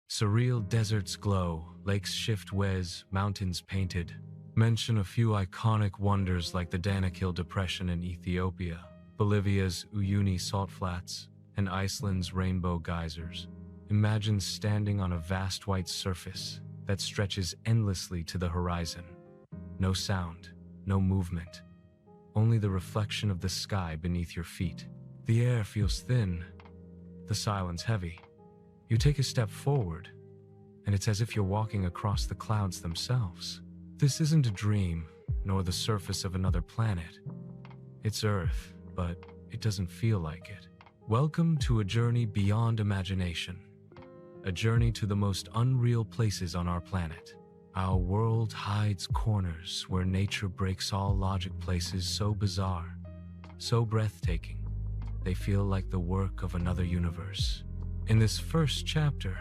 Surreal deserts glow, lakes shift ways, mountains painted. Mention a few iconic wonders like the Danakil Depression in Ethiopia, Bolivia's Uyuni salt flats, and Iceland's rainbow geysers. Imagine standing on a vast white surface that stretches endlessly to the horizon. No sound, no movement, only the reflection of the sky beneath your feet. The air feels thin, the silence heavy. You take a step forward, and it's as if you're walking across the clouds themselves. This isn't a dream, nor the surface of another planet. It's Earth, but it doesn't feel like it. Welcome to a journey beyond imagination. A journey to the most unreal places on our planet. Our world hides corners where nature breaks all logic, places so bizarre, so breathtaking, they feel like the work of another universe. In this first chapter,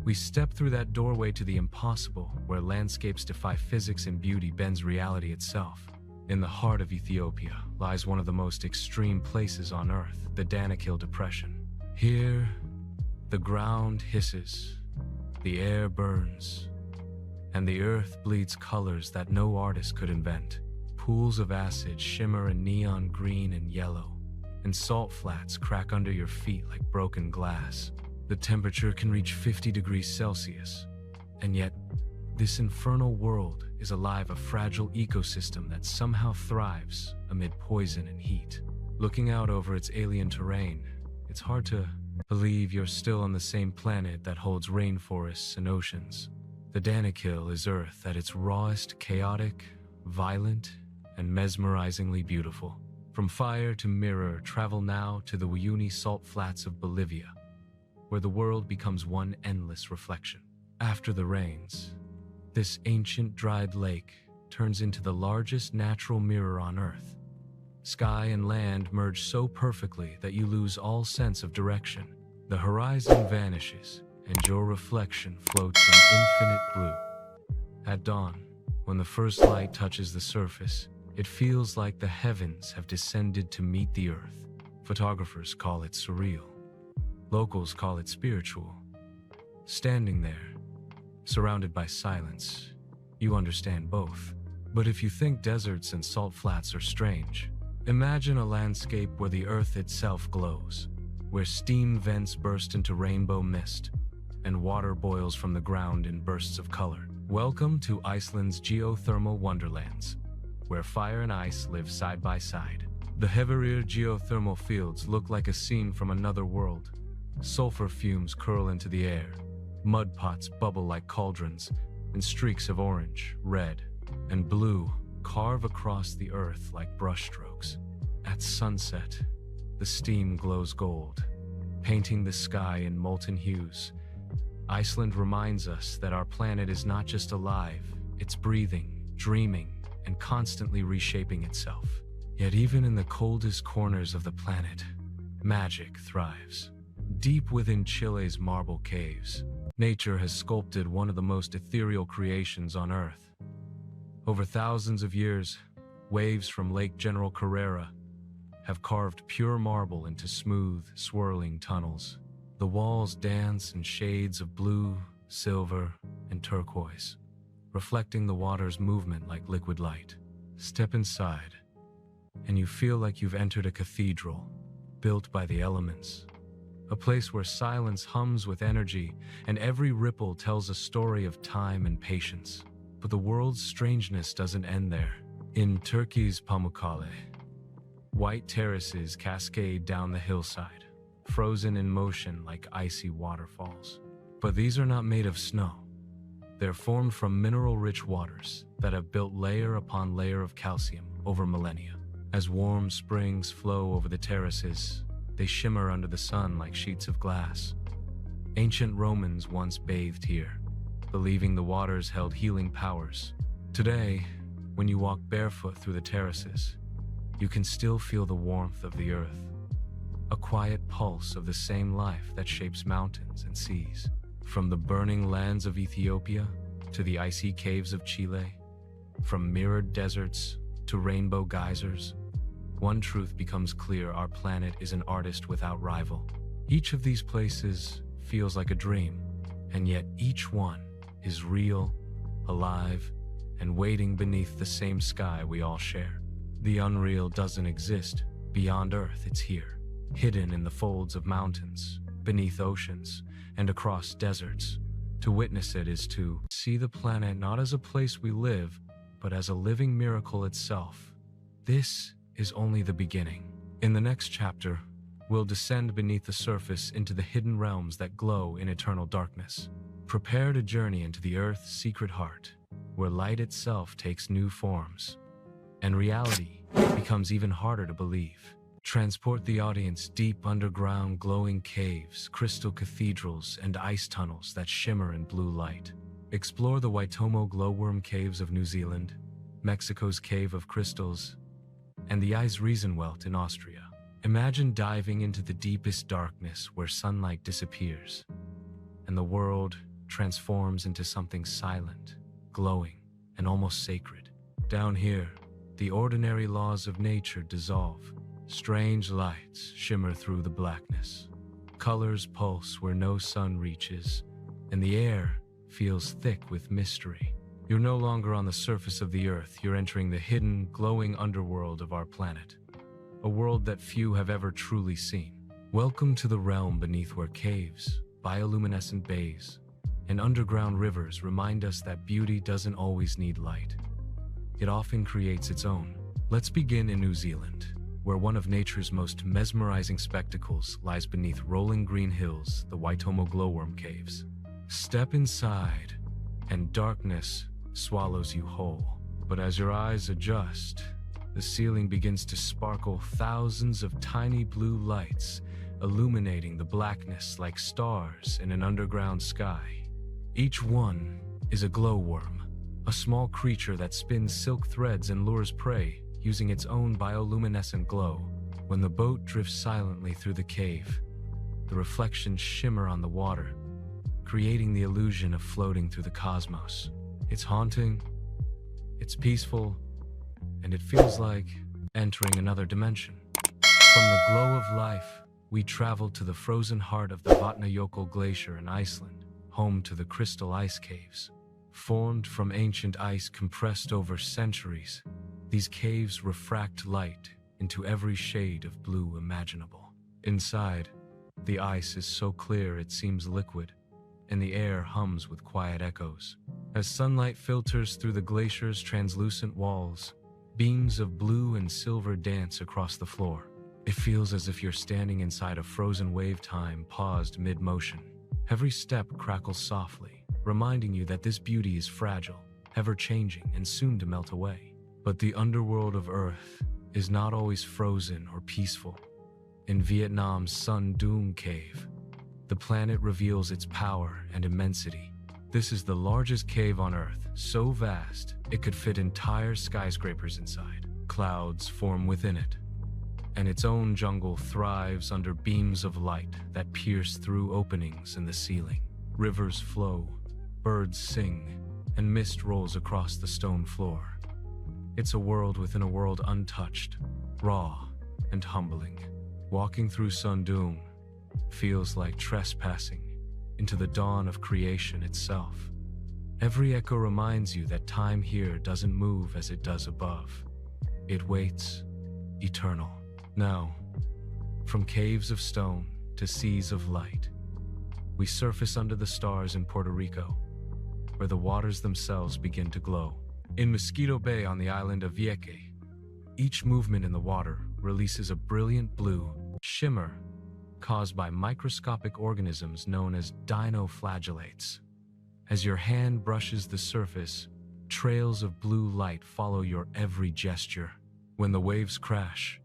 we step through that doorway to the impossible, where landscapes defy physics and beauty bends reality itself. In the heart of Ethiopia lies one of the most extreme places on Earth, the Danakil Depression. Here, the ground hisses, the air burns, and the earth bleeds colors that no artist could invent. Pools of acid shimmer in neon green and yellow, and salt flats crack under your feet like broken glass. The temperature can reach 50 degrees Celsius, and yet this infernal world is alive, a fragile ecosystem that somehow thrives amid poison and heat. Looking out over its alien terrain, it's hard to believe you're still on the same planet that holds rainforests and oceans. The Danakil is Earth at its rawest, chaotic, violent, and mesmerizingly beautiful. From fire to mirror, travel now to the Uyuni salt flats of Bolivia, where the world becomes one endless reflection. After the rains, this ancient dried lake turns into the largest natural mirror on Earth. Sky and land merge so perfectly that you lose all sense of direction. The horizon vanishes, and your reflection floats in infinite blue. At dawn, when the first light touches the surface, it feels like the heavens have descended to meet the earth. Photographers call it surreal. Locals call it spiritual. Standing there, surrounded by silence, you understand both. But if you think deserts and salt flats are strange, imagine a landscape where the earth itself glows, where steam vents burst into rainbow mist, and water boils from the ground in bursts of color. Welcome to Iceland's geothermal wonderlands, where fire and ice live side by side. The Heverir geothermal fields look like a scene from another world. Sulfur fumes curl into the air, mud pots bubble like cauldrons, and streaks of orange, red, and blue carve across the earth like brushstrokes. At sunset, the steam glows gold, painting the sky in molten hues. Iceland reminds us that our planet is not just alive, it's breathing, dreaming, and constantly reshaping itself. Yet even in the coldest corners of the planet, magic thrives. Deep within Chile's marble caves, nature has sculpted one of the most ethereal creations on Earth. Over thousands of years, waves from Lake General Carrera have carved pure marble into smooth, swirling tunnels. The walls dance in shades of blue, silver, and turquoise, reflecting the water's movement like liquid light. Step inside, and you feel like you've entered a cathedral, built by the elements. A place where silence hums with energy, and every ripple tells a story of time and patience. But the world's strangeness doesn't end there. In Turkey's Pamukkale, white terraces cascade down the hillside, frozen in motion like icy waterfalls. But these are not made of snow. They're formed from mineral-rich waters that have built layer upon layer of calcium over millennia. As warm springs flow over the terraces, they shimmer under the sun like sheets of glass. Ancient Romans once bathed here, believing the waters held healing powers. Today, when you walk barefoot through the terraces, you can still feel the warmth of the earth, a quiet pulse of the same life that shapes mountains and seas. From the burning lands of Ethiopia to the icy caves of Chile, from mirrored deserts to rainbow geysers, one truth becomes clear: our planet is an artist without rival. Each of these places feels like a dream, and yet each one is real, alive, and waiting beneath the same sky we all share. The unreal doesn't exist beyond Earth, it's here, hidden in the folds of mountains, beneath oceans, and across deserts. To witness it is to see the planet not as a place we live, but as a living miracle itself. This is only the beginning. In the next chapter, we'll descend beneath the surface into the hidden realms that glow in eternal darkness. Prepare to journey into the Earth's secret heart, where light itself takes new forms, and reality becomes even harder to believe. Transport the audience deep underground glowing caves, crystal cathedrals, and ice tunnels that shimmer in blue light. Explore the Waitomo glowworm caves of New Zealand, Mexico's Cave of Crystals, and the Eisriesenwelt in Austria. Imagine diving into the deepest darkness where sunlight disappears, and the world transforms into something silent, glowing, and almost sacred. Down here, the ordinary laws of nature dissolve. Strange lights shimmer through the blackness. Colors pulse where no sun reaches, and the air feels thick with mystery. You're no longer on the surface of the Earth, you're entering the hidden, glowing underworld of our planet. A world that few have ever truly seen. Welcome to the realm beneath where caves, bioluminescent bays, and underground rivers remind us that beauty doesn't always need light. It often creates its own. Let's begin in New Zealand, where one of nature's most mesmerizing spectacles lies beneath rolling green hills, the Waitomo glowworm caves. Step inside, and darkness swallows you whole. But as your eyes adjust, the ceiling begins to sparkle, thousands of tiny blue lights illuminating the blackness like stars in an underground sky. Each one is a glowworm, a small creature that spins silk threads and lures prey using its own bioluminescent glow. When the boat drifts silently through the cave, the reflections shimmer on the water, creating the illusion of floating through the cosmos. It's haunting, it's peaceful, and it feels like entering another dimension. From the glow of life, we travel to the frozen heart of the Vatnajökull Glacier in Iceland, home to the crystal ice caves. Formed from ancient ice compressed over centuries, these caves refract light into every shade of blue imaginable. Inside, the ice is so clear it seems liquid, and the air hums with quiet echoes. As sunlight filters through the glacier's translucent walls, beams of blue and silver dance across the floor. It feels as if you're standing inside a frozen wave time paused mid-motion. Every step crackles softly, reminding you that this beauty is fragile, ever-changing, and soon to melt away. But the underworld of Earth is not always frozen or peaceful. In Vietnam's Sun Doom Cave, the planet reveals its power and immensity. This is the largest cave on Earth, so vast it could fit entire skyscrapers inside. Clouds form within it, and its own jungle thrives under beams of light that pierce through openings in the ceiling. Rivers flow, birds sing, and mist rolls across the stone floor. It's a world within a world, untouched, raw, and humbling. Walking through Sundung feels like trespassing into the dawn of creation itself. Every echo reminds you that time here doesn't move as it does above. It waits, eternal. Now, from caves of stone to seas of light, we surface under the stars in Puerto Rico, where the waters themselves begin to glow. In Mosquito Bay on the island of Vieques, each movement in the water releases a brilliant blue shimmer caused by microscopic organisms known as dinoflagellates. As your hand brushes the surface, trails of blue light follow your every gesture. When the waves crash,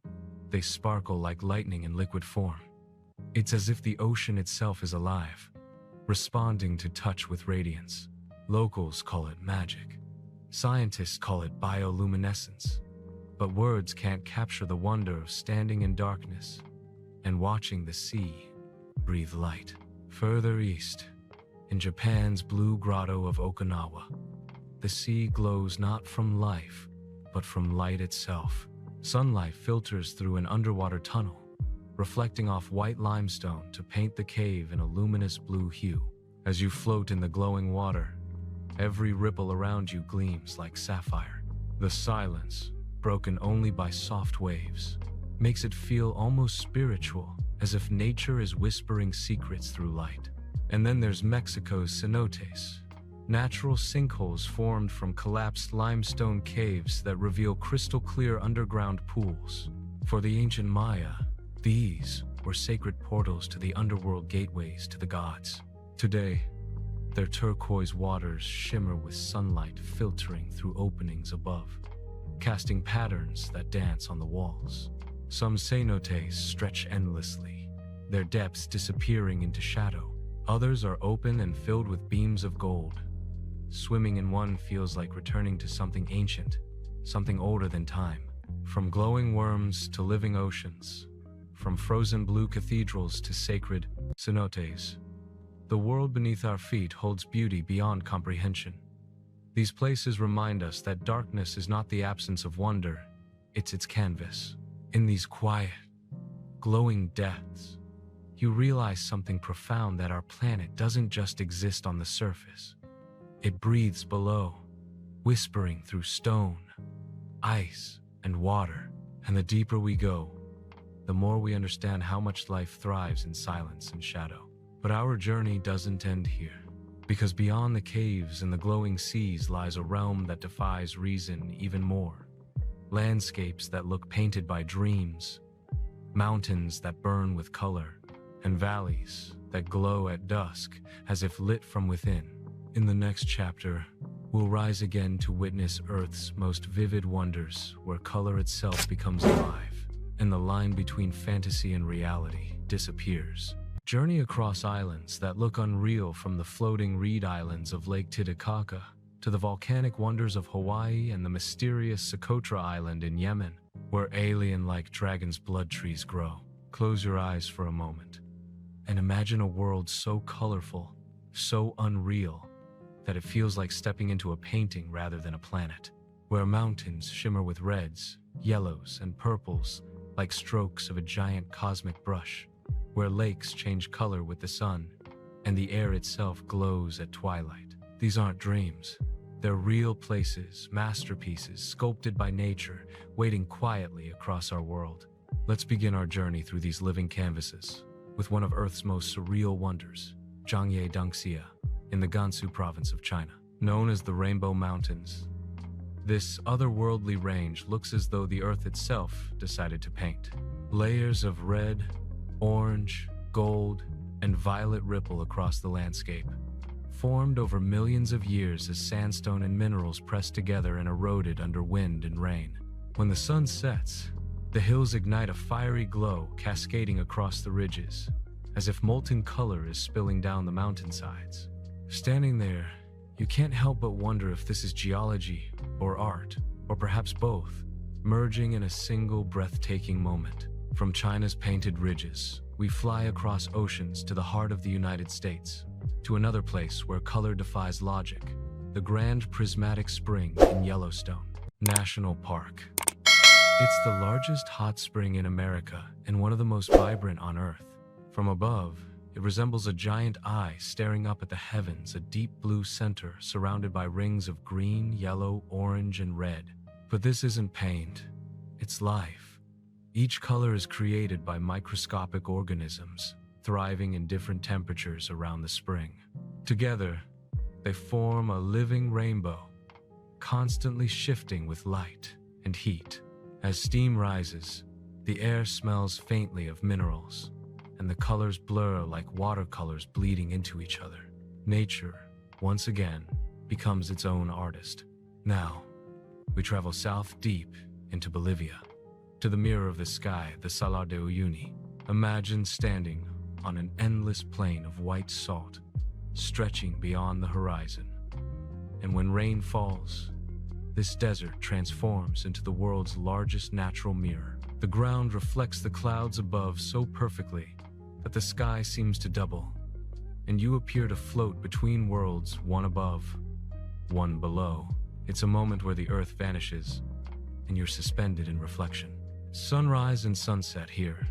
they sparkle like lightning in liquid form. It's as if the ocean itself is alive, responding to touch with radiance. Locals call it magic. Scientists call it bioluminescence. But words can't capture the wonder of standing in darkness and watching the sea breathe light. Further east, in Japan's blue grotto of Okinawa, the sea glows not from life, but from light itself. Sunlight filters through an underwater tunnel, reflecting off white limestone to paint the cave in a luminous blue hue. As you float in the glowing water, every ripple around you gleams like sapphire. The silence, broken only by soft waves, makes it feel almost spiritual, as if nature is whispering secrets through light. And then there's Mexico's cenotes, natural sinkholes formed from collapsed limestone caves that reveal crystal-clear underground pools. For the ancient Maya, these were sacred portals to the underworld, gateways to the gods. Today, their turquoise waters shimmer with sunlight filtering through openings above, casting patterns that dance on the walls. Some cenotes stretch endlessly, their depths disappearing into shadow. Others are open and filled with beams of gold. Swimming in one feels like returning to something ancient, something older than time. From glowing worms to living oceans, from frozen blue cathedrals to sacred cenotes, the world beneath our feet holds beauty beyond comprehension. These places remind us that darkness is not the absence of wonder, it's its canvas. In these quiet, glowing depths, you realize something profound, that our planet doesn't just exist on the surface. It breathes below, whispering through stone, ice, and water. And the deeper we go, the more we understand how much life thrives in silence and shadow. But our journey doesn't end here, because beyond the caves and the glowing seas lies a realm that defies reason even more. Landscapes that look painted by dreams, mountains that burn with color, and valleys that glow at dusk as if lit from within. In the next chapter, we'll rise again to witness Earth's most vivid wonders, where color itself becomes alive, and the line between fantasy and reality disappears. Journey across islands that look unreal, from the floating reed islands of Lake Titicaca to the volcanic wonders of Hawaii and the mysterious Socotra Island in Yemen, where alien-like dragon's blood trees grow. Close your eyes for a moment and imagine a world so colorful, so unreal, that it feels like stepping into a painting rather than a planet, where mountains shimmer with reds, yellows, and purples like strokes of a giant cosmic brush, where lakes change color with the sun, and the air itself glows at twilight. These aren't dreams. They're real places, masterpieces sculpted by nature, waiting quietly across our world. Let's begin our journey through these living canvases with one of Earth's most surreal wonders, Zhangye Dangxia, in the Gansu province of China. Known as the Rainbow Mountains, this otherworldly range looks as though the Earth itself decided to paint. Layers of red, orange, gold, and violet ripple across the landscape, formed over millions of years as sandstone and minerals pressed together and eroded under wind and rain. When the sun sets, the hills ignite a fiery glow cascading across the ridges, as if molten color is spilling down the mountainsides. Standing there, you can't help but wonder if this is geology or art, or perhaps both, merging in a single breathtaking moment. From China's painted ridges, we fly across oceans to the heart of the United States, to another place where color defies logic, the Grand Prismatic Spring in Yellowstone National Park. It's the largest hot spring in America and one of the most vibrant on Earth. From above, it resembles a giant eye staring up at the heavens, a deep blue center surrounded by rings of green, yellow, orange, and red. But this isn't paint, it's life. Each color is created by microscopic organisms, thriving in different temperatures around the spring. Together, they form a living rainbow, constantly shifting with light and heat. As steam rises, the air smells faintly of minerals, and the colors blur like watercolors bleeding into each other. Nature, once again, becomes its own artist. Now, we travel south deep into Bolivia, to the mirror of the sky, the Salar de Uyuni. Imagine standing on an endless plain of white salt, stretching beyond the horizon. And when rain falls, this desert transforms into the world's largest natural mirror. The ground reflects the clouds above so perfectly that the sky seems to double, and you appear to float between worlds, one above, one below. It's a moment where the earth vanishes, and you're suspended in reflection. Sunrise and sunset here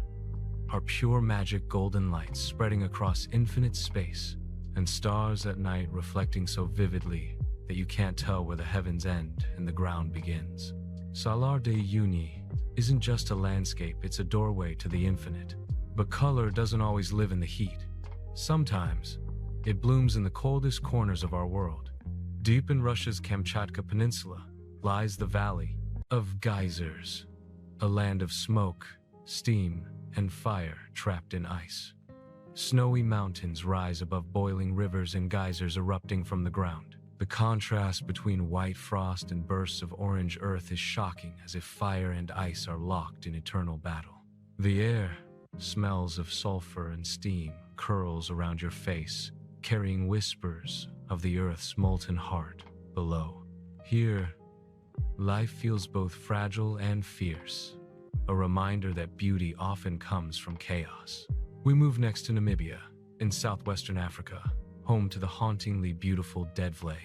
are pure magic golden lights spreading across infinite space, and stars at night reflecting so vividly that you can't tell where the heavens end and the ground begins. Salar de Uyuni isn't just a landscape, it's a doorway to the infinite. But color doesn't always live in the heat. Sometimes, it blooms in the coldest corners of our world. Deep in Russia's Kamchatka Peninsula lies the Valley of Geysers, a land of smoke, steam, and fire trapped in ice. Snowy mountains rise above boiling rivers and geysers erupting from the ground. The contrast between white frost and bursts of orange earth is shocking, as if fire and ice are locked in eternal battle. The air smells of sulfur and steam curls around your face, carrying whispers of the earth's molten heart below. Here, life feels both fragile and fierce, a reminder that beauty often comes from chaos. We move next to Namibia, in southwestern Africa, home to the hauntingly beautiful Defy.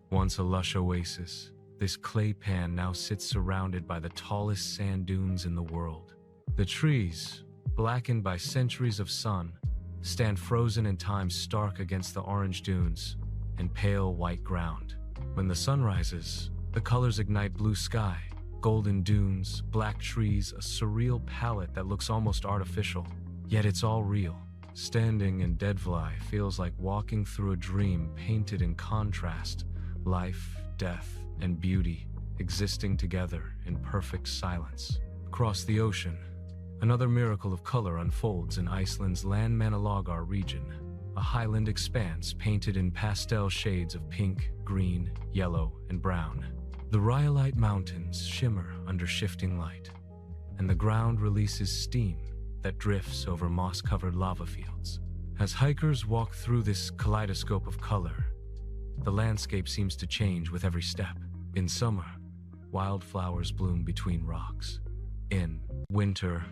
Once a lush oasis, this clay pan now sits surrounded by the tallest sand dunes in the world. The trees, blackened by centuries of sun, stand frozen in time, stark against the orange dunes and pale white ground. When the sun rises, the colors ignite: blue sky, golden dunes, black trees, a surreal palette that looks almost artificial. Yet it's all real. Standing in Defy feels like walking through a dream painted in contrast: life, death, and beauty existing together in perfect silence. Across the ocean, another miracle of color unfolds in Iceland's Landmannalaugar region, a highland expanse painted in pastel shades of pink, green, yellow, and brown. The rhyolite mountains shimmer under shifting light, and the ground releases steam that drifts over moss-covered lava fields. As hikers walk through this kaleidoscope of color, the landscape seems to change with every step. In summer, wildflowers bloom between rocks. In winter,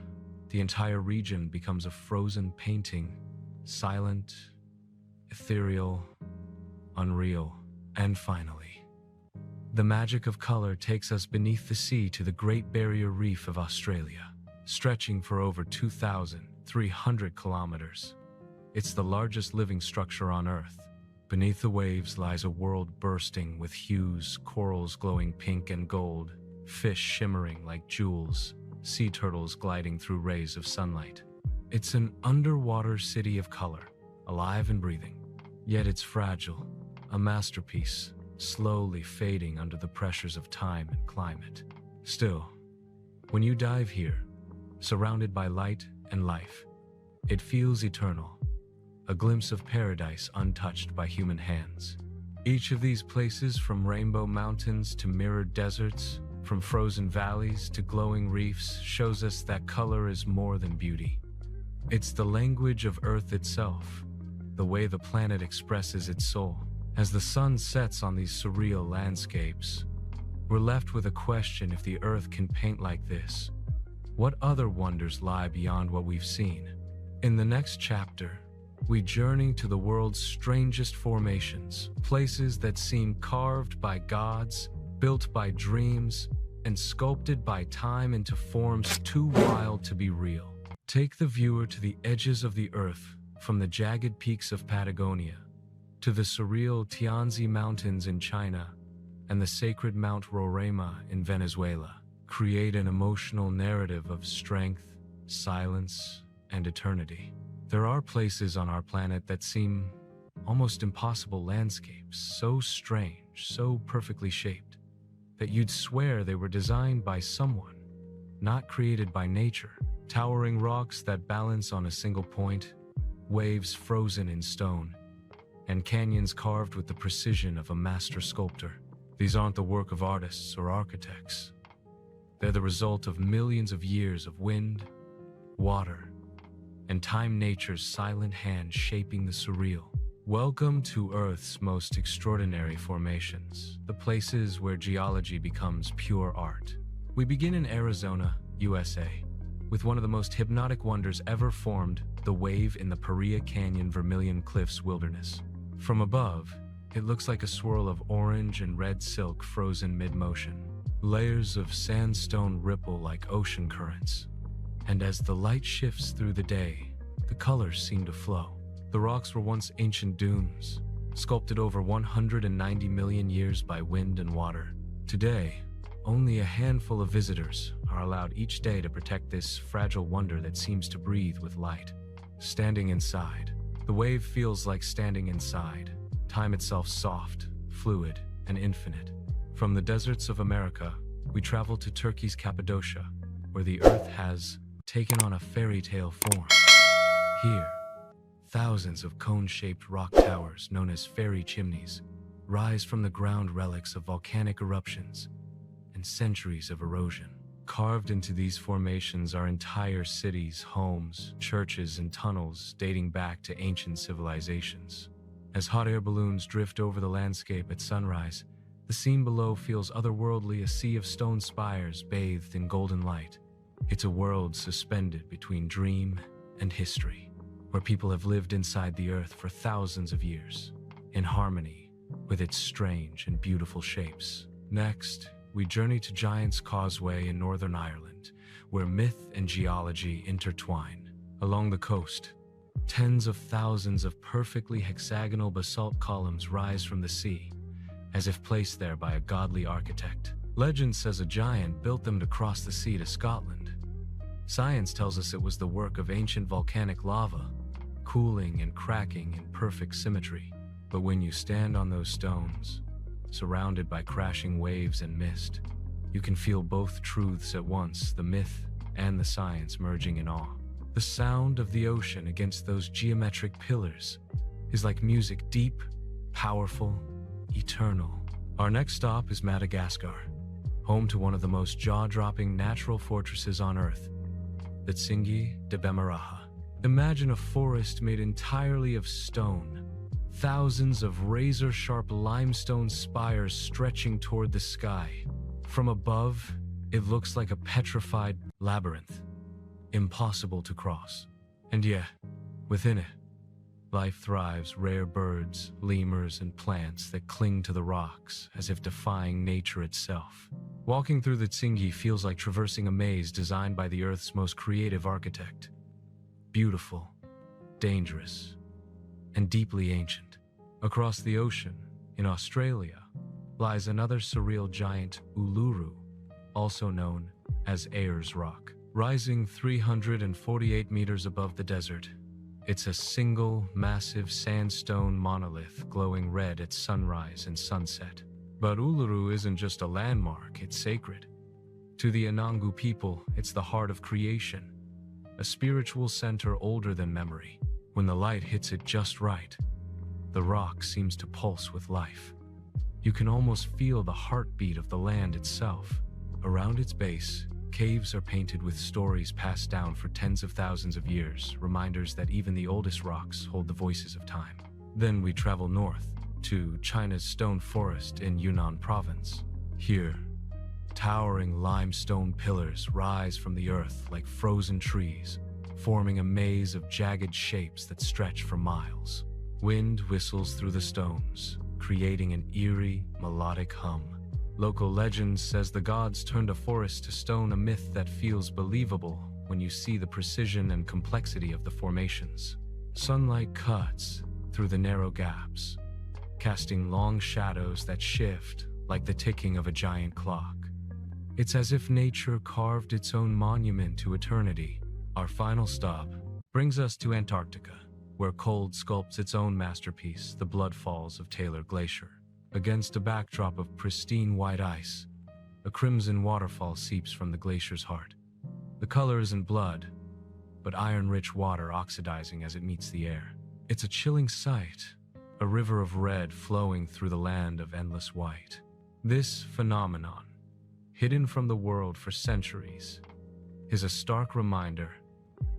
the entire region becomes a frozen painting, silent, ethereal, unreal. And finally, the magic of color takes us beneath the sea to the Great Barrier Reef of Australia, stretching for over 2,300 kilometers. It's the largest living structure on Earth. Beneath the waves lies a world bursting with hues: corals glowing pink and gold, fish shimmering like jewels, sea turtles gliding through rays of sunlight. It's an underwater city of color, alive and breathing. Yet it's fragile, a masterpiece, slowly fading under the pressures of time and climate. Still, when you dive here, surrounded by light and life, it feels eternal, a glimpse of paradise untouched by human hands. Each of these places, from rainbow mountains to mirrored deserts, from frozen valleys to glowing reefs, shows us that color is more than beauty. It's the language of Earth itself, the way the planet expresses its soul. As the sun sets on these surreal landscapes, we're left with a question: if the Earth can paint like this, what other wonders lie beyond what we've seen? In the next chapter, we journey to the world's strangest formations, places that seem carved by gods, built by dreams, and sculpted by time into forms too wild to be real. Take the viewer to the edges of the Earth, from the jagged peaks of Patagonia to the surreal Tianzi Mountains in China and the sacred Mount Roraima in Venezuela. Create an emotional narrative of strength, silence, and eternity. There are places on our planet that seem almost impossible landscapes, so strange, so perfectly shaped, that you'd swear they were designed by someone, not created by nature. Towering rocks that balance on a single point, waves frozen in stone, and canyons carved with the precision of a master sculptor. These aren't the work of artists or architects. They're the result of millions of years of wind, water, and time, nature's silent hand shaping the surreal. Welcome to Earth's most extraordinary formations, the places where geology becomes pure art. We begin in Arizona, USA, with one of the most hypnotic wonders ever formed, the wave in the Paria Canyon Vermilion Cliffs wilderness. From above, it looks like a swirl of orange and red silk frozen mid-motion. Layers of sandstone ripple like ocean currents, and as the light shifts through the day, the colors seem to flow. The rocks were once ancient dunes, sculpted over 190 million years by wind and water. Today, only a handful of visitors are allowed each day to protect this fragile wonder that seems to breathe with light. Standing inside, the wave feels like standing inside, time itself soft, fluid, and infinite. From the deserts of America, we travel to Turkey's Cappadocia, where the earth has taken on a fairy tale form. Here, thousands of cone-shaped rock towers, known as fairy chimneys, rise from the ground, relics of volcanic eruptions and centuries of erosion. Carved into these formations are entire cities, homes, churches, and tunnels dating back to ancient civilizations. As hot air balloons drift over the landscape at sunrise, the scene below feels otherworldly, a sea of stone spires bathed in golden light. It's a world suspended between dream and history, where people have lived inside the earth for thousands of years, in harmony with its strange and beautiful shapes. Next, we journey to Giant's Causeway in Northern Ireland, where myth and geology intertwine. Along the coast, tens of thousands of perfectly hexagonal basalt columns rise from the sea, as if placed there by a godly architect. Legend says a giant built them to cross the sea to Scotland. Science tells us it was the work of ancient volcanic lava, cooling and cracking in perfect symmetry. But when you stand on those stones, surrounded by crashing waves and mist, you can feel both truths at once, the myth and the science merging in awe. The sound of the ocean against those geometric pillars is like music, deep, powerful, eternal. Our next stop is Madagascar, home to one of the most jaw-dropping natural fortresses on Earth, the Tsingy de Bemaraha. Imagine a forest made entirely of stone, thousands of razor-sharp limestone spires stretching toward the sky. From above, it looks like a petrified labyrinth, impossible to cross. And yet, within it, life thrives, rare birds, lemurs, and plants that cling to the rocks as if defying nature itself. Walking through the Tsingy feels like traversing a maze designed by the Earth's most creative architect. Beautiful, dangerous, and deeply ancient. Across the ocean, in Australia, lies another surreal giant, Uluru, also known as Ayers Rock. Rising 348 meters above the desert, it's a single, massive sandstone monolith glowing red at sunrise and sunset. But Uluru isn't just a landmark, it's sacred. To the Anangu people, it's the heart of creation, a spiritual center older than memory. When the light hits it just right, the rock seems to pulse with life. You can almost feel the heartbeat of the land itself. Around its base, caves are painted with stories passed down for tens of thousands of years, reminders that even the oldest rocks hold the voices of time. Then we travel north to China's stone forest in Yunnan province. Here, towering limestone pillars rise from the earth like frozen trees, forming a maze of jagged shapes that stretch for miles. Wind whistles through the stones, creating an eerie, melodic hum. Local legend says the gods turned a forest to stone, a myth that feels believable when you see the precision and complexity of the formations. Sunlight cuts through the narrow gaps, casting long shadows that shift like the ticking of a giant clock. It's as if nature carved its own monument to eternity. Our final stop brings us to Antarctica, where cold sculpts its own masterpiece, the Blood Falls of Taylor Glacier. Against a backdrop of pristine white ice, a crimson waterfall seeps from the glacier's heart. The color isn't blood, but iron-rich water oxidizing as it meets the air. It's a chilling sight, a river of red flowing through the land of endless white. This phenomenon, hidden from the world for centuries, is a stark reminder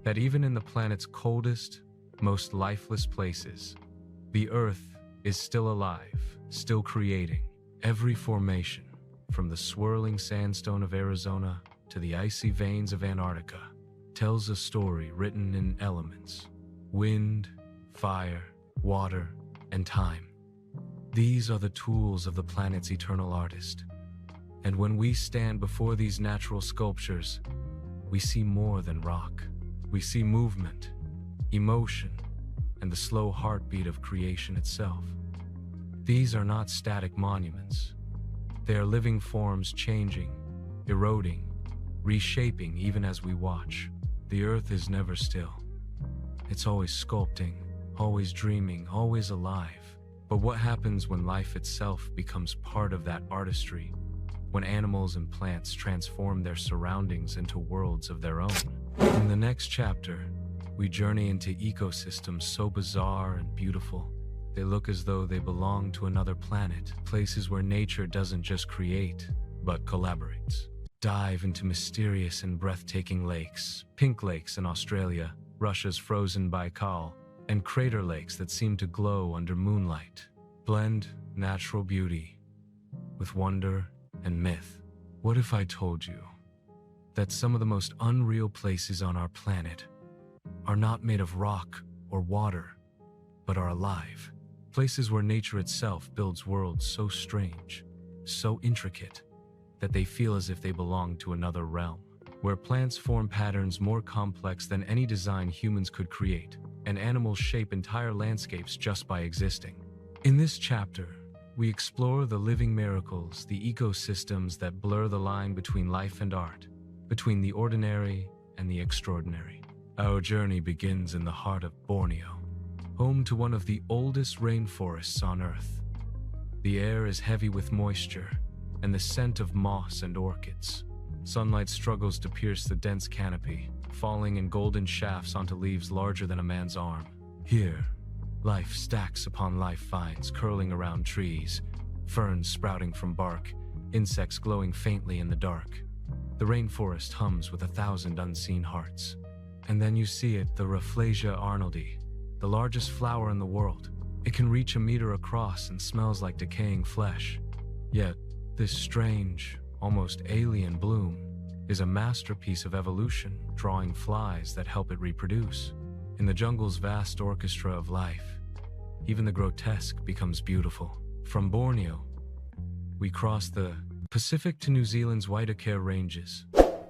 that even in the planet's coldest, most lifeless places, the Earth is still alive, still creating. Every formation, from the swirling sandstone of Arizona to the icy veins of Antarctica, tells a story written in elements: wind, fire, water, and time. These are the tools of the planet's eternal artist. And when we stand before these natural sculptures, we see more than rock. We see movement, emotion, and the slow heartbeat of creation itself. These are not static monuments. They are living forms changing, eroding, reshaping even as we watch. The earth is never still. It's always sculpting, always dreaming, always alive. But what happens when life itself becomes part of that artistry? When animals and plants transform their surroundings into worlds of their own? In the next chapter, we journey into ecosystems so bizarre and beautiful. They look as though they belong to another planet, places where nature doesn't just create, but collaborates. Dive into mysterious and breathtaking lakes, pink lakes in Australia, Russia's frozen Baikal, and crater lakes that seem to glow under moonlight. Blend natural beauty with wonder and myth. What if I told you that some of the most unreal places on our planet are not made of rock or water, but are alive? Places where nature itself builds worlds so strange, so intricate, that they feel as if they belong to another realm. Where plants form patterns more complex than any design humans could create, and animals shape entire landscapes just by existing. In this chapter, we explore the living miracles, the ecosystems that blur the line between life and art, between the ordinary and the extraordinary. Our journey begins in the heart of Borneo, home to one of the oldest rainforests on Earth. The air is heavy with moisture and the scent of moss and orchids. Sunlight struggles to pierce the dense canopy, falling in golden shafts onto leaves larger than a man's arm. Here, life stacks upon life, vines curling around trees, ferns sprouting from bark, insects glowing faintly in the dark. The rainforest hums with 1,000 unseen hearts. And then you see it, the Rafflesia arnoldi, the largest flower in the world. It can reach a meter across and smells like decaying flesh. Yet, this strange, almost alien bloom is a masterpiece of evolution, drawing flies that help it reproduce. In the jungle's vast orchestra of life, even the grotesque becomes beautiful. From Borneo, we cross the Pacific to New Zealand's Waitakere Ranges,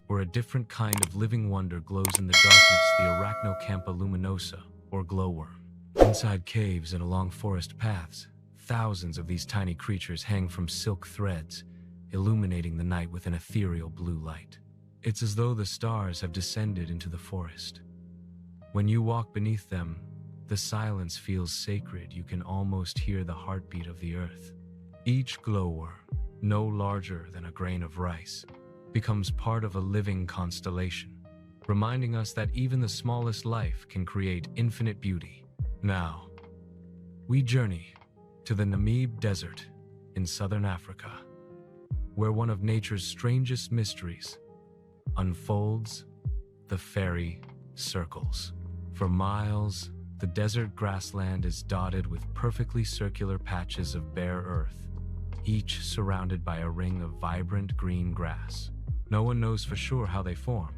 where a different kind of living wonder glows in the darkness, the Arachnocampa luminosa, or glowworm. Inside caves and along forest paths, thousands of these tiny creatures hang from silk threads, illuminating the night with an ethereal blue light. It's as though the stars have descended into the forest. When you walk beneath them, the silence feels sacred. You can almost hear the heartbeat of the earth. Each glowworm, no larger than a grain of rice, becomes part of a living constellation, reminding us that even the smallest life can create infinite beauty. Now, we journey to the Namib Desert in southern Africa, where one of nature's strangest mysteries unfolds: the fairy circles. For miles, the desert grassland is dotted with perfectly circular patches of bare earth, each surrounded by a ring of vibrant green grass. No one knows for sure how they form.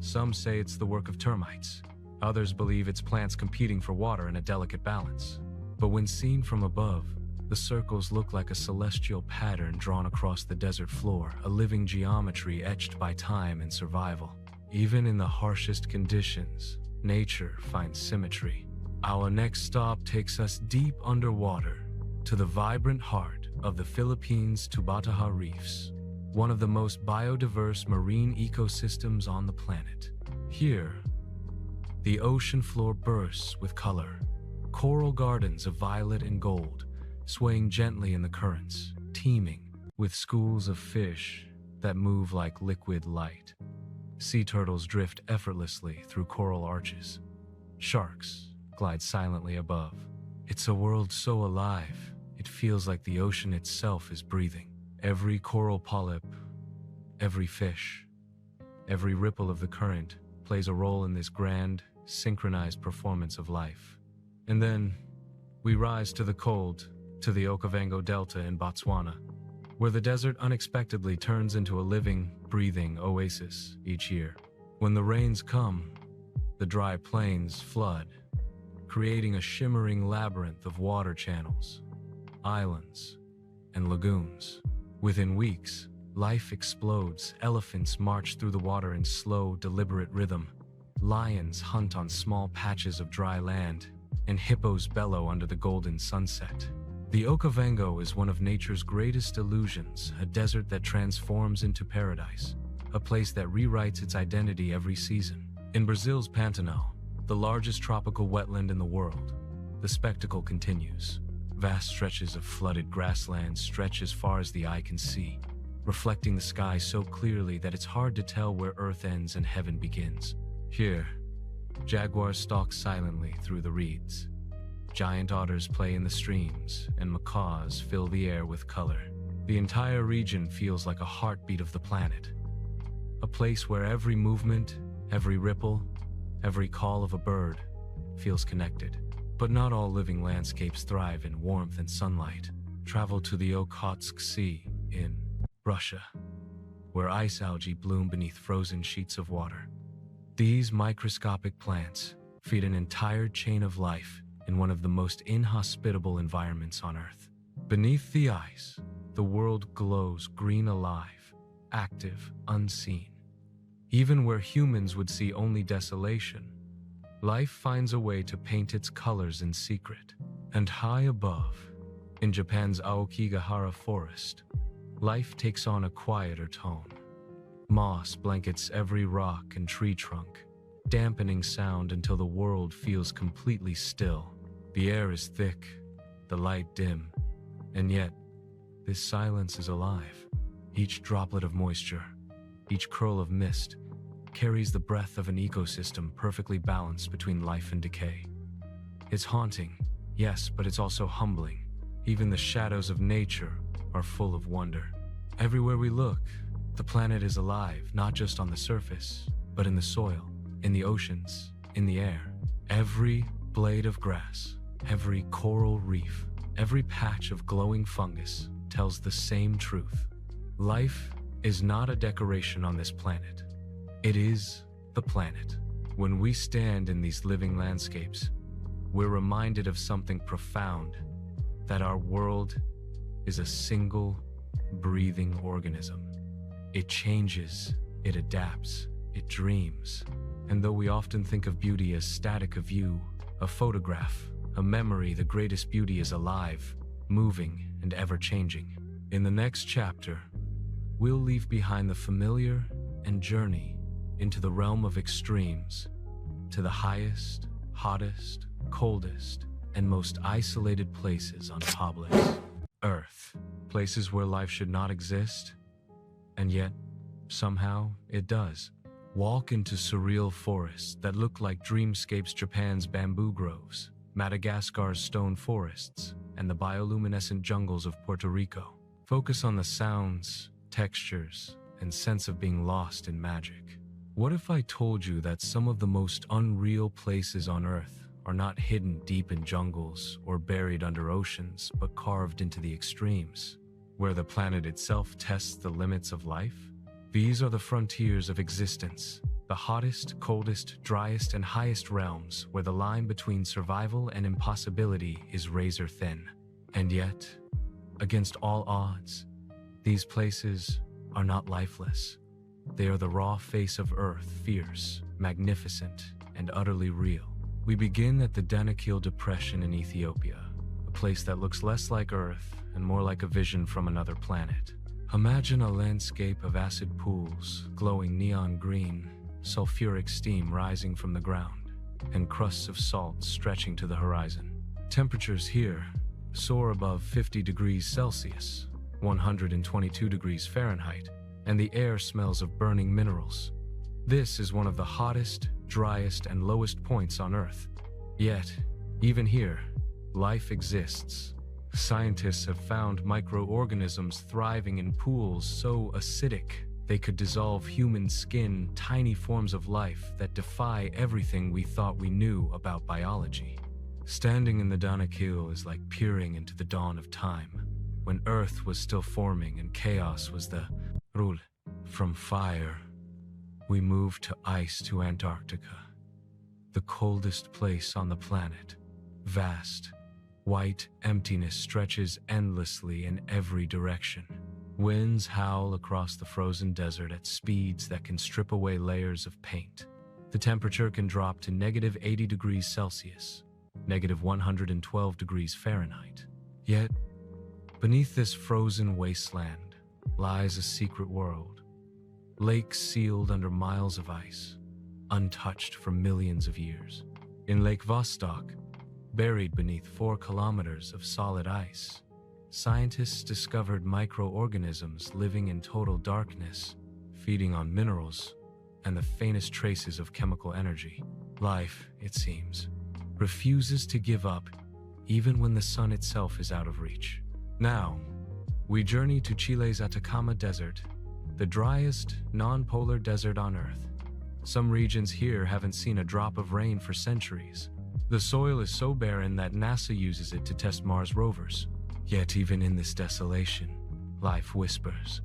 Some say it's the work of termites. Others believe it's plants competing for water in a delicate balance. But when seen from above, the circles look like a celestial pattern drawn across the desert floor, a living geometry etched by time and survival. Even in the harshest conditions, nature finds symmetry. Our next stop takes us deep underwater to the vibrant heart of the Philippines' Tubataha Reefs, one of the most biodiverse marine ecosystems on the planet. Here, the ocean floor bursts with color, coral gardens of violet and gold, swaying gently in the currents, teeming with schools of fish that move like liquid light. Sea turtles drift effortlessly through coral arches. Sharks glide silently above. It's a world so alive, it feels like the ocean itself is breathing. Every coral polyp, every fish, every ripple of the current plays a role in this grand, synchronized performance of life. And then, we rise to the cold, to the Okavango Delta in Botswana, where the desert unexpectedly turns into a living, breathing oasis each year. When the rains come, the dry plains flood, creating a shimmering labyrinth of water channels, islands, and lagoons. Within weeks, life explodes. Elephants march through the water in slow, deliberate rhythm. Lions hunt on small patches of dry land, and hippos bellow under the golden sunset. The Okavango is one of nature's greatest illusions, a desert that transforms into paradise, a place that rewrites its identity every season. In Brazil's Pantanal, the largest tropical wetland in the world, the spectacle continues. Vast stretches of flooded grasslands stretch as far as the eye can see, reflecting the sky so clearly that it's hard to tell where earth ends and heaven begins. Here, jaguars stalk silently through the reeds. Giant otters play in the streams, and macaws fill the air with color. The entire region feels like a heartbeat of the planet, a place where every movement, every ripple, every call of a bird feels connected. But not all living landscapes thrive in warmth and sunlight. Travel to the Okhotsk Sea in Russia, where ice algae bloom beneath frozen sheets of water. These microscopic plants feed an entire chain of life in one of the most inhospitable environments on Earth. Beneath the ice, the world glows green alive, active, unseen. Even where humans would see only desolation, life finds a way to paint its colors in secret. And high above, in Japan's Aokigahara forest, life takes on a quieter tone. Moss blankets every rock and tree trunk, dampening sound until the world feels completely still. The air is thick, the light dim, and yet, this silence is alive. Each droplet of moisture, each curl of mist, carries the breath of an ecosystem perfectly balanced between life and decay. It's haunting, yes, but it's also humbling. Even the shadows of nature are full of wonder. Everywhere we look, the planet is alive, not just on the surface, but in the soil, in the oceans, in the air. Every blade of grass, every coral reef, every patch of glowing fungus tells the same truth. Life is not a decoration on this planet. It is the planet. When we stand in these living landscapes, we're reminded of something profound, that our world is a single, breathing organism. It changes, it adapts, it dreams. And though we often think of beauty as static, a view, a photograph, a memory, the greatest beauty is alive, moving, and ever-changing. In the next chapter, we'll leave behind the familiar and journey into the realm of extremes, to the highest, hottest, coldest, and most isolated places on Pablo's Earth. Places where life should not exist, and yet, somehow, it does. Walk into surreal forests that look like dreamscapes, Japan's bamboo groves, Madagascar's stone forests, and the bioluminescent jungles of Puerto Rico. Focus on the sounds, textures, and sense of being lost in magic. What if I told you that some of the most unreal places on Earth are not hidden deep in jungles or buried under oceans, but carved into the extremes, where the planet itself tests the limits of life? These are the frontiers of existence, the hottest, coldest, driest, and highest realms where the line between survival and impossibility is razor thin. And yet, against all odds, these places are not lifeless. They are the raw face of Earth, fierce, magnificent, and utterly real. We begin at the Danakil Depression in Ethiopia, a place that looks less like Earth and more like a vision from another planet. Imagine a landscape of acid pools, glowing neon green, sulfuric steam rising from the ground, and crusts of salt stretching to the horizon. Temperatures here soar above 50 degrees Celsius, 122 degrees Fahrenheit, and the air smells of burning minerals. This is one of the hottest, driest, and lowest points on Earth. Yet, even here, life exists. Scientists have found microorganisms thriving in pools so acidic they could dissolve human skin, tiny forms of life that defy everything we thought we knew about biology. Standing in the Danakil is like peering into the dawn of time, when Earth was still forming and chaos was the rule. From fire, we moved to ice to Antarctica, the coldest place on the planet. Vast, white emptiness stretches endlessly in every direction. Winds howl across the frozen desert at speeds that can strip away layers of paint. The temperature can drop to -80 degrees Celsius, -112 degrees Fahrenheit. Yet, beneath this frozen wasteland lies a secret world. Lakes sealed under miles of ice, untouched for millions of years. In Lake Vostok, buried beneath 4 kilometers of solid ice, scientists discovered microorganisms living in total darkness, feeding on minerals and the faintest traces of chemical energy. Life, it seems, refuses to give up even when the sun itself is out of reach. Now, we journey to Chile's Atacama Desert, the driest, non-polar desert on Earth. Some regions here haven't seen a drop of rain for centuries. The soil is so barren that NASA uses it to test Mars rovers. Yet even in this desolation, life whispers.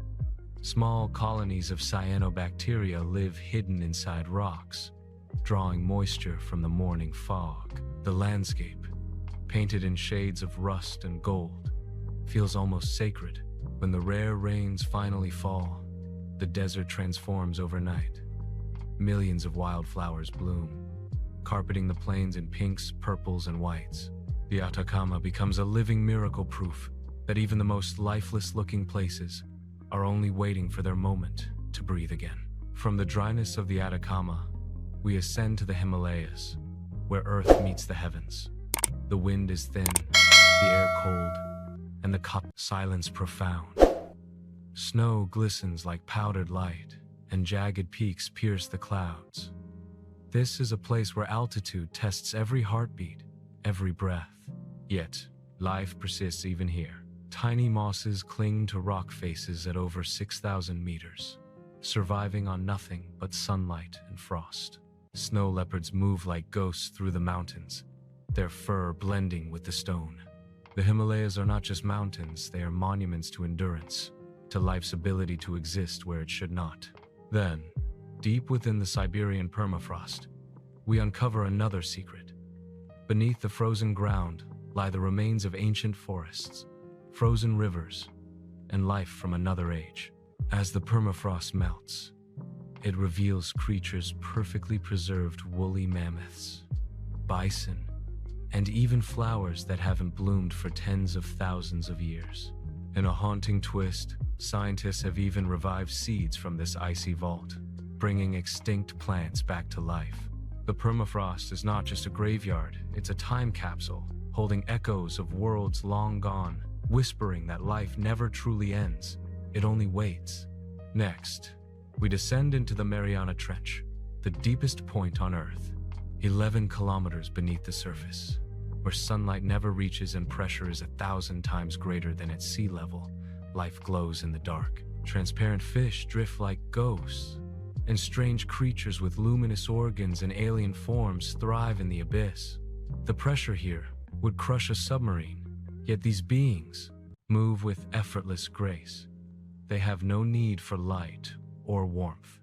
Small colonies of cyanobacteria live hidden inside rocks, drawing moisture from the morning fog. The landscape, painted in shades of rust and gold, feels almost sacred. When the rare rains finally fall, the desert transforms overnight. Millions of wildflowers bloom, carpeting the plains in pinks, purples, and whites. The Atacama becomes a living miracle, proof that even the most lifeless-looking places are only waiting for their moment to breathe again. From the dryness of the Atacama, we ascend to the Himalayas, where Earth meets the heavens. The wind is thin, the air cold, and the silence profound. Snow glistens like powdered light, and jagged peaks pierce the clouds. This is a place where altitude tests every heartbeat, every breath. Yet, life persists even here. Tiny mosses cling to rock faces at over 6,000 meters, surviving on nothing but sunlight and frost. Snow leopards move like ghosts through the mountains, their fur blending with the stone. The Himalayas are not just mountains, they are monuments to endurance, to life's ability to exist where it should not. Then, deep within the Siberian permafrost, we uncover another secret. Beneath the frozen ground lie the remains of ancient forests, frozen rivers, and life from another age. As the permafrost melts, it reveals creatures perfectly preserved: woolly mammoths, bison, and even flowers that haven't bloomed for tens of thousands of years. In a haunting twist, scientists have even revived seeds from this icy vault, bringing extinct plants back to life. The permafrost is not just a graveyard, it's a time capsule, holding echoes of worlds long gone, whispering that life never truly ends, it only waits. Next, we descend into the Mariana Trench, the deepest point on Earth, 11 kilometers beneath the surface, where sunlight never reaches and pressure is 1,000 times greater than at sea level. Life glows in the dark. Transparent fish drift like ghosts, and strange creatures with luminous organs and alien forms thrive in the abyss. The pressure here would crush a submarine, yet these beings move with effortless grace. They have no need for light or warmth,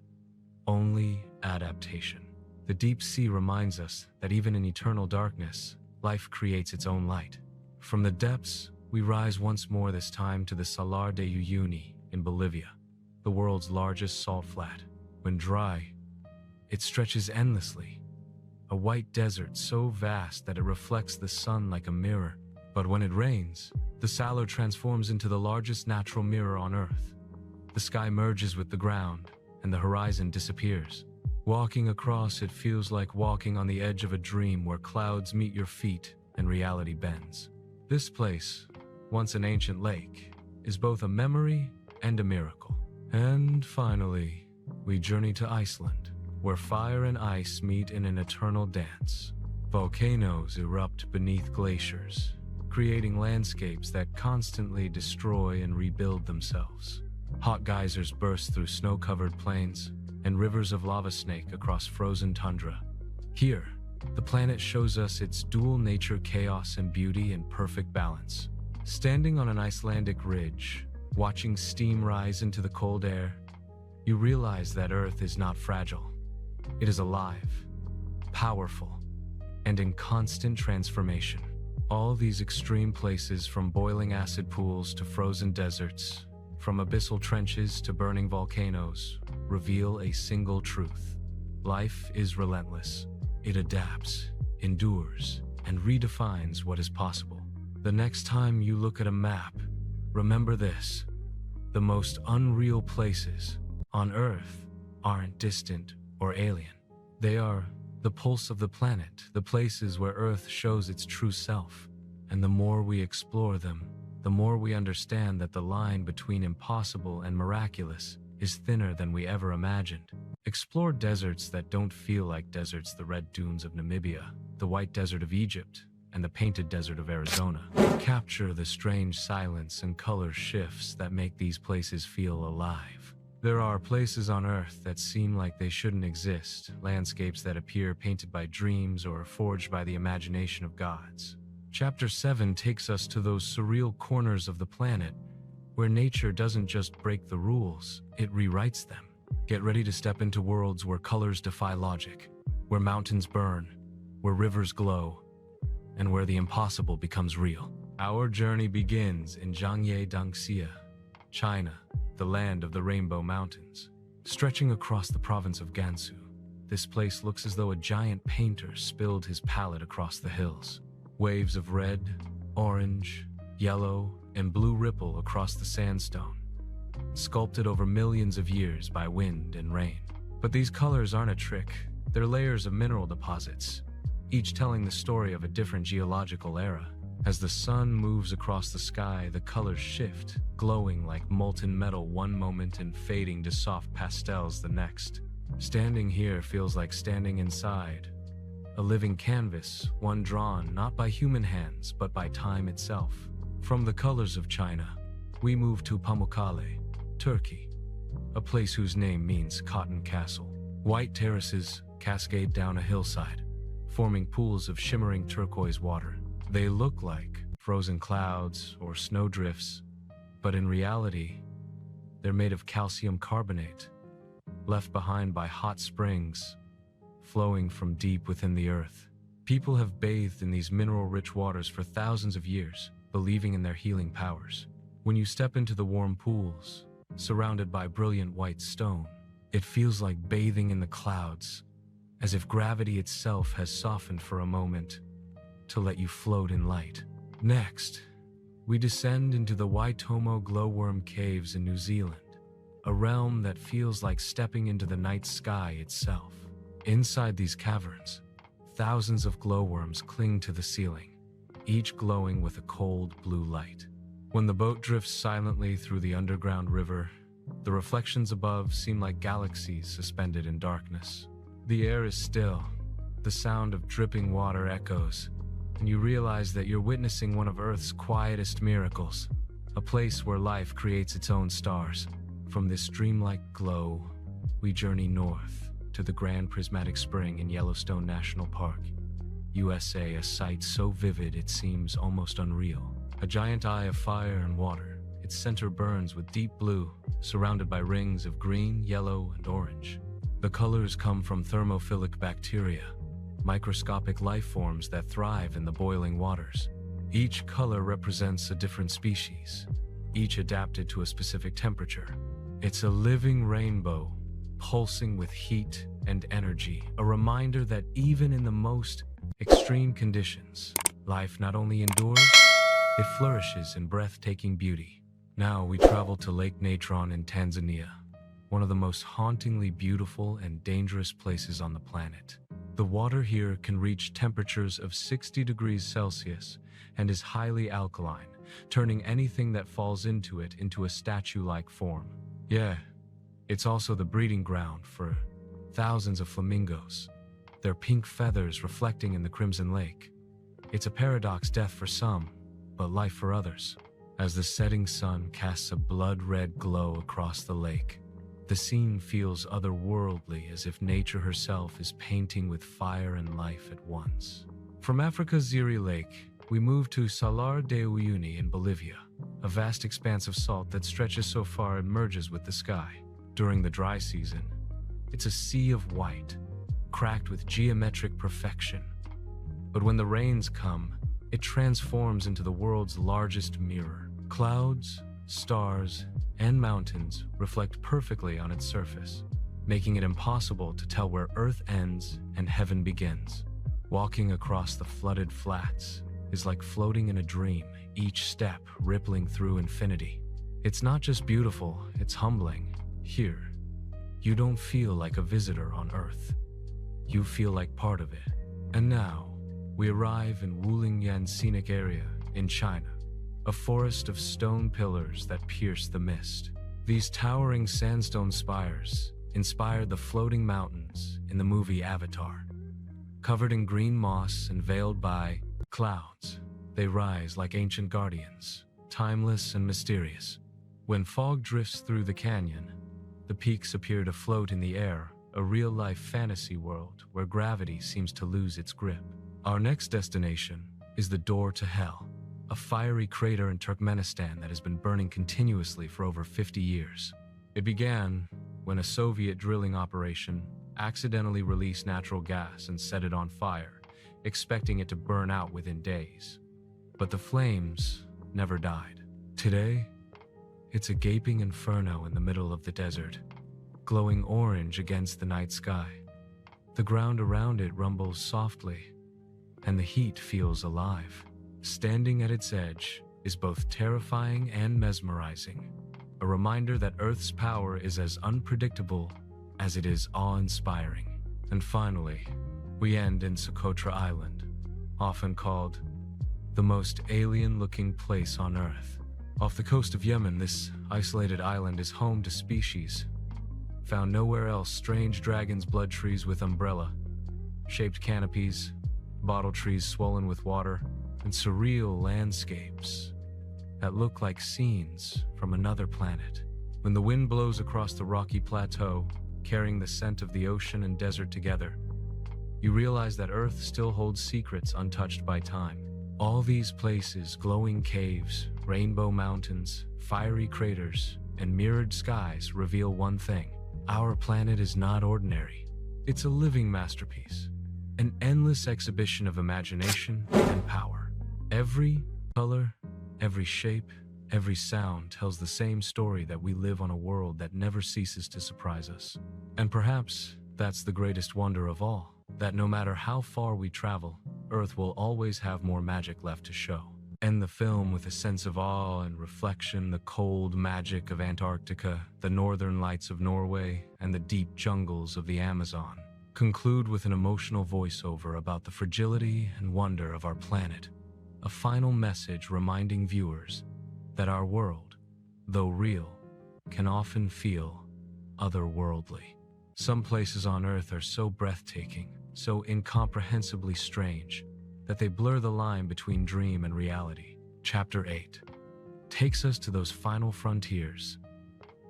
only adaptation. The deep sea reminds us that even in eternal darkness, life creates its own light. From the depths, we rise once more, this time to the Salar de Uyuni in Bolivia, the world's largest salt flat. When dry, it stretches endlessly, a white desert so vast that it reflects the sun like a mirror. But when it rains, the salar transforms into the largest natural mirror on Earth. The sky merges with the ground, and the horizon disappears. Walking across it feels like walking on the edge of a dream where clouds meet your feet and reality bends. This place, once an ancient lake, is both a memory and a miracle. And finally, we journey to Iceland, where fire and ice meet in an eternal dance. Volcanoes erupt beneath glaciers, creating landscapes that constantly destroy and rebuild themselves. Hot geysers burst through snow-covered plains, and rivers of lava snake across frozen tundra. Here, the planet shows us its dual nature: chaos and beauty in perfect balance. Standing on an Icelandic ridge, watching steam rise into the cold air, you realize that Earth is not fragile. It is alive, powerful, and in constant transformation. All these extreme places, from boiling acid pools to frozen deserts, from abyssal trenches to burning volcanoes, reveal a single truth. Life is relentless. It adapts, endures, and redefines what is possible. The next time you look at a map, remember this: the most unreal places on Earth aren't distant or alien. They are the pulse of the planet, the places where Earth shows its true self. And the more we explore them, the more we understand that the line between impossible and miraculous is thinner than we ever imagined. Explore deserts that don't feel like deserts: the red dunes of Namibia, the white desert of Egypt, and the painted desert of Arizona. Capture the strange silence and color shifts that make these places feel alive. There are places on Earth that seem like they shouldn't exist, landscapes that appear painted by dreams or forged by the imagination of gods. Chapter 7 takes us to those surreal corners of the planet where nature doesn't just break the rules, it rewrites them. Get ready to step into worlds where colors defy logic, where mountains burn, where rivers glow, and where the impossible becomes real. Our journey begins in Zhangye Dangxia, China, the land of the Rainbow Mountains. Stretching across the province of Gansu, this place looks as though a giant painter spilled his palette across the hills. Waves of red, orange, yellow, and blue ripple across the sandstone, sculpted over millions of years by wind and rain. But these colors aren't a trick, they're layers of mineral deposits, each telling the story of a different geological era. As the sun moves across the sky, the colors shift, glowing like molten metal one moment and fading to soft pastels the next. Standing here feels like standing inside a living canvas, one drawn not by human hands but by time itself. From the colors of China, we move to Pamukkale, Turkey, a place whose name means cotton castle. White terraces cascade down a hillside, forming pools of shimmering turquoise water. They look like frozen clouds or snowdrifts, but in reality, they're made of calcium carbonate, left behind by hot springs flowing from deep within the earth. People have bathed in these mineral-rich waters for thousands of years, believing in their healing powers. When you step into the warm pools, surrounded by brilliant white stone, it feels like bathing in the clouds, as if gravity itself has softened for a moment to let you float in light. Next, we descend into the Waitomo glowworm caves in New Zealand, a realm that feels like stepping into the night sky itself. Inside these caverns, thousands of glowworms cling to the ceiling, each glowing with a cold blue light. When the boat drifts silently through the underground river, the reflections above seem like galaxies suspended in darkness. The air is still, the sound of dripping water echoes, and you realize that you're witnessing one of Earth's quietest miracles, a place where life creates its own stars. From this dreamlike glow, we journey north to the Grand Prismatic Spring in Yellowstone National Park, USA, a sight so vivid it seems almost unreal. A giant eye of fire and water, its center burns with deep blue, surrounded by rings of green, yellow, and orange. The colors come from thermophilic bacteria, microscopic life forms that thrive in the boiling waters. Each color represents a different species, each adapted to a specific temperature. It's a living rainbow, pulsing with heat and energy, a reminder that even in the most extreme conditions, life not only endures, it flourishes in breathtaking beauty. Now we travel to Lake Natron in Tanzania, one of the most hauntingly beautiful and dangerous places on the planet. The water here can reach temperatures of 60 degrees Celsius and is highly alkaline, turning anything that falls into it into a statue-like form. Yeah, it's also the breeding ground for thousands of flamingos, their pink feathers reflecting in the crimson lake. It's a paradox: death for some, but life for others. As the setting sun casts a blood-red glow across the lake, the scene feels otherworldly, as if nature herself is painting with fire and life at once. From Africa's Ziri Lake, we move to Salar de Uyuni in Bolivia, a vast expanse of salt that stretches so far it merges with the sky. During the dry season, it's a sea of white, cracked with geometric perfection. But when the rains come, it transforms into the world's largest mirror. Clouds, stars, and mountains reflect perfectly on its surface, making it impossible to tell where Earth ends and heaven begins. Walking across the flooded flats is like floating in a dream, each step rippling through infinity. It's not just beautiful, it's humbling. Here, you don't feel like a visitor on Earth. You feel like part of it. And now, we arrive in Wulingyuan Scenic Area in China, a forest of stone pillars that pierce the mist. These towering sandstone spires inspired the floating mountains in the movie Avatar. Covered in green moss and veiled by clouds, they rise like ancient guardians, timeless and mysterious. When fog drifts through the canyon, the peaks appear to float in the air, a real-life fantasy world where gravity seems to lose its grip. Our next destination is the Door to Hell, a fiery crater in Turkmenistan that has been burning continuously for over 50 years. It began when a Soviet drilling operation accidentally released natural gas and set it on fire, expecting it to burn out within days. But the flames never died. Today, it's a gaping inferno in the middle of the desert, glowing orange against the night sky. The ground around it rumbles softly, and the heat feels alive. Standing at its edge is both terrifying and mesmerizing, a reminder that Earth's power is as unpredictable as it is awe-inspiring. And finally, we end in Socotra Island, often called the most alien-looking place on Earth. Off the coast of Yemen, this isolated island is home to species found nowhere else: strange dragon's blood trees with umbrella-shaped canopies, bottle trees swollen with water, and surreal landscapes that look like scenes from another planet. When the wind blows across the rocky plateau, carrying the scent of the ocean and desert together, you realize that Earth still holds secrets untouched by time. All these places, glowing caves, rainbow mountains, fiery craters, and mirrored skies, reveal one thing: our planet is not ordinary. It's a living masterpiece, an endless exhibition of imagination and power. Every color, every shape, every sound tells the same story: that we live on a world that never ceases to surprise us. And perhaps that's the greatest wonder of all, that no matter how far we travel, Earth will always have more magic left to show. End the film with a sense of awe and reflection: the cold magic of Antarctica, the northern lights of Norway, and the deep jungles of the Amazon. Conclude with an emotional voiceover about the fragility and wonder of our planet. A final message reminding viewers that our world, though real, can often feel otherworldly. Some places on Earth are so breathtaking, so incomprehensibly strange, that they blur the line between dream and reality. Chapter 8 takes us to those final frontiers,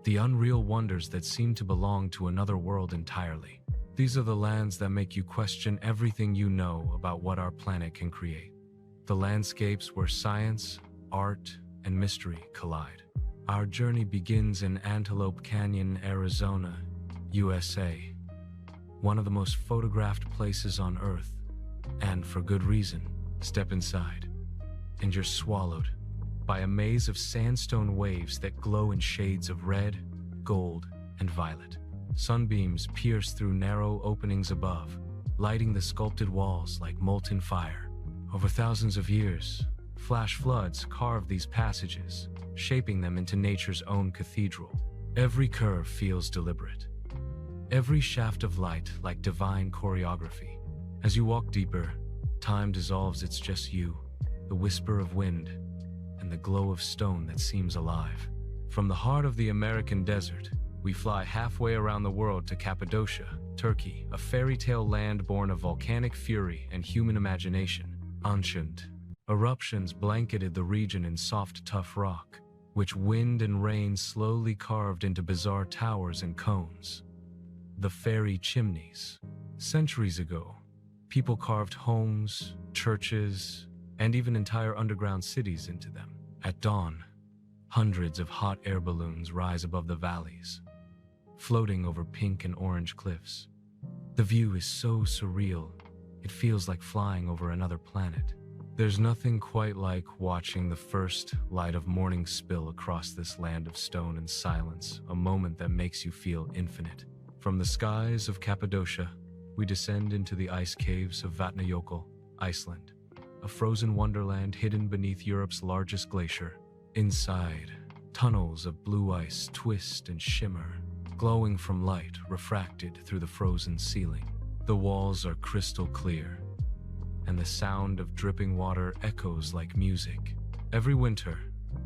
the unreal wonders that seem to belong to another world entirely. These are the lands that make you question everything you know about what our planet can create. The landscapes where science, art, and mystery collide. Our journey begins in Antelope Canyon, Arizona, USA, one of the most photographed places on Earth, and for good reason. Step inside, and you're swallowed by a maze of sandstone waves that glow in shades of red, gold, and violet. Sunbeams pierce through narrow openings above, lighting the sculpted walls like molten fire. Over thousands of years, flash floods carved these passages, shaping them into nature's own cathedral. Every curve feels deliberate, every shaft of light like divine choreography. As you walk deeper, time dissolves. It's just you, the whisper of wind, and the glow of stone that seems alive. From the heart of the American desert, we fly halfway around the world to Cappadocia, Turkey, a fairy tale land born of volcanic fury and human imagination. Ancient eruptions blanketed the region in soft, tough rock, which wind and rain slowly carved into bizarre towers and cones. The fairy chimneys. Centuries ago, people carved homes, churches, and even entire underground cities into them. At dawn, hundreds of hot air balloons rise above the valleys, floating over pink and orange cliffs. The view is so surreal, it feels like flying over another planet. There's nothing quite like watching the first light of morning spill across this land of stone and silence, a moment that makes you feel infinite. From the skies of Cappadocia, we descend into the ice caves of Vatnajökull, Iceland, a frozen wonderland hidden beneath Europe's largest glacier. Inside, tunnels of blue ice twist and shimmer, glowing from light refracted through the frozen ceiling. The walls are crystal clear, and the sound of dripping water echoes like music. Every winter,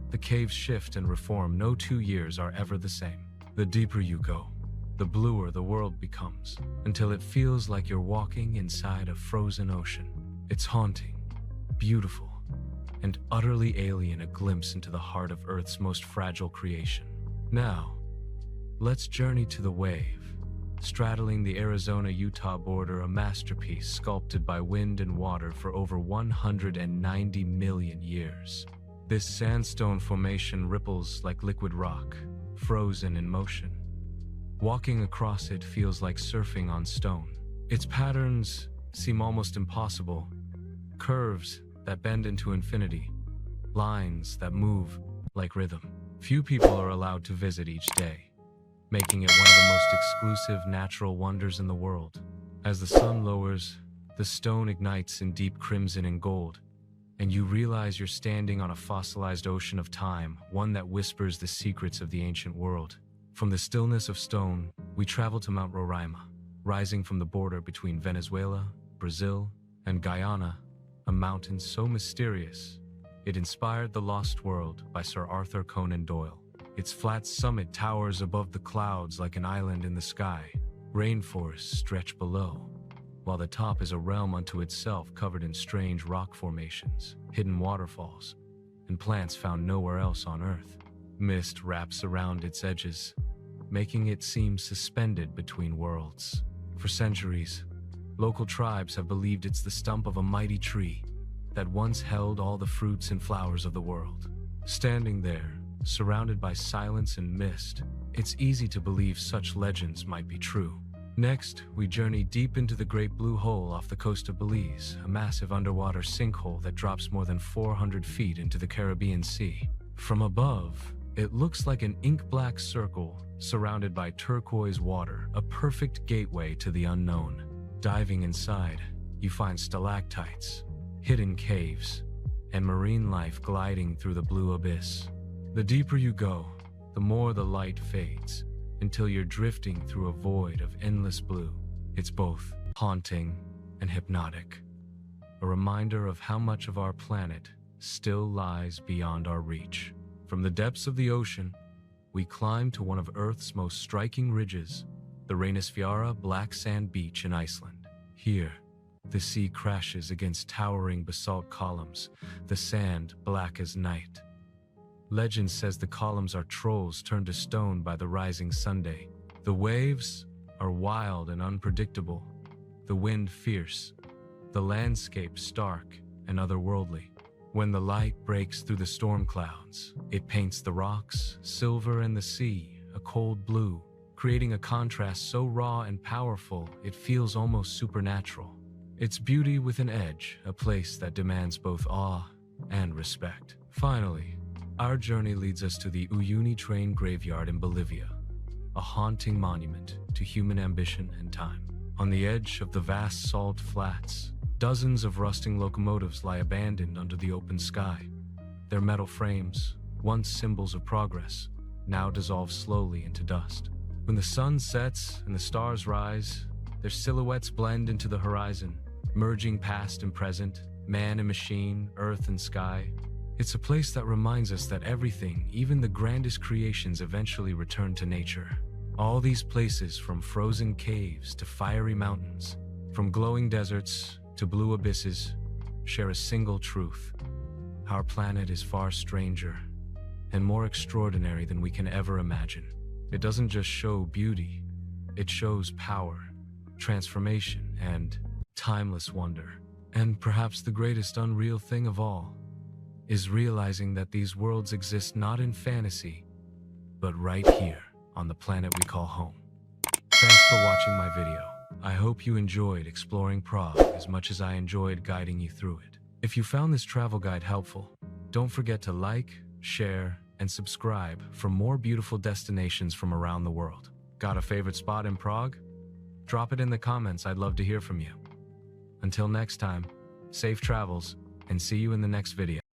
the caves shift and reform. No 2 years are ever the same. The deeper you go, the bluer the world becomes, until it feels like you're walking inside a frozen ocean. It's haunting, beautiful, and utterly alien, a glimpse into the heart of Earth's most fragile creation. Now, let's journey to the wave, straddling the Arizona-Utah border, a masterpiece sculpted by wind and water for over 190 million years. This sandstone formation ripples like liquid rock, frozen in motion. Walking across it feels like surfing on stone. Its patterns seem almost impossible. Curves that bend into infinity, lines that move like rhythm. Few people are allowed to visit each day, making it one of the most exclusive natural wonders in the world. As the sun lowers, the stone ignites in deep crimson and gold, and you realize you're standing on a fossilized ocean of time, one that whispers the secrets of the ancient world. From the stillness of stone, we travel to Mount Roraima, rising from the border between Venezuela, Brazil, and Guyana, a mountain so mysterious it inspired The Lost World by Sir Arthur Conan Doyle. Its flat summit towers above the clouds like an island in the sky. Rainforests stretch below, while the top is a realm unto itself, covered in strange rock formations, hidden waterfalls, and plants found nowhere else on Earth. Mist wraps around its edges, making it seem suspended between worlds. For centuries, local tribes have believed it's the stump of a mighty tree that once held all the fruits and flowers of the world. Standing there, surrounded by silence and mist, it's easy to believe such legends might be true. Next, we journey deep into the Great Blue Hole off the coast of Belize, a massive underwater sinkhole that drops more than 400 feet into the Caribbean Sea. From above, it looks like an ink-black circle surrounded by turquoise water, a perfect gateway to the unknown. Diving inside, you find stalactites, hidden caves, and marine life gliding through the blue abyss. The deeper you go, the more the light fades, until you're drifting through a void of endless blue. It's both haunting and hypnotic, a reminder of how much of our planet still lies beyond our reach. From the depths of the ocean, we climb to one of Earth's most striking ridges, the Reynisfjara Black Sand Beach in Iceland. Here, the sea crashes against towering basalt columns, the sand black as night. Legend says the columns are trolls turned to stone by the rising sunday. The waves are wild and unpredictable, the wind fierce, the landscape stark and otherworldly. When the light breaks through the storm clouds, it paints the rocks silver and the sea a cold blue, creating a contrast so raw and powerful it feels almost supernatural. It's beauty with an edge, a place that demands both awe and respect. Finally, our journey leads us to the Uyuni train graveyard in Bolivia, a haunting monument to human ambition and time. On the edge of the vast salt flats, dozens of rusting locomotives lie abandoned under the open sky. Their metal frames, once symbols of progress, now dissolve slowly into dust. When the sun sets and the stars rise, their silhouettes blend into the horizon, merging past and present, man and machine, earth and sky. It's a place that reminds us that everything, even the grandest creations, eventually return to nature. All these places, from frozen caves to fiery mountains, from glowing deserts to blue abysses, share a single truth. Our planet is far stranger and more extraordinary than we can ever imagine. It doesn't just show beauty, it shows power, transformation, and timeless wonder. And perhaps the greatest unreal thing of all is realizing that these worlds exist not in fantasy, but right here on the planet we call home. Thanks for watching my video. I hope you enjoyed exploring Prague as much as I enjoyed guiding you through it. If you found this travel guide helpful, don't forget to like, share, and subscribe for more beautiful destinations from around the world. Got a favorite spot in Prague? Drop it in the comments, I'd love to hear from you. Until next time, safe travels, and see you in the next video.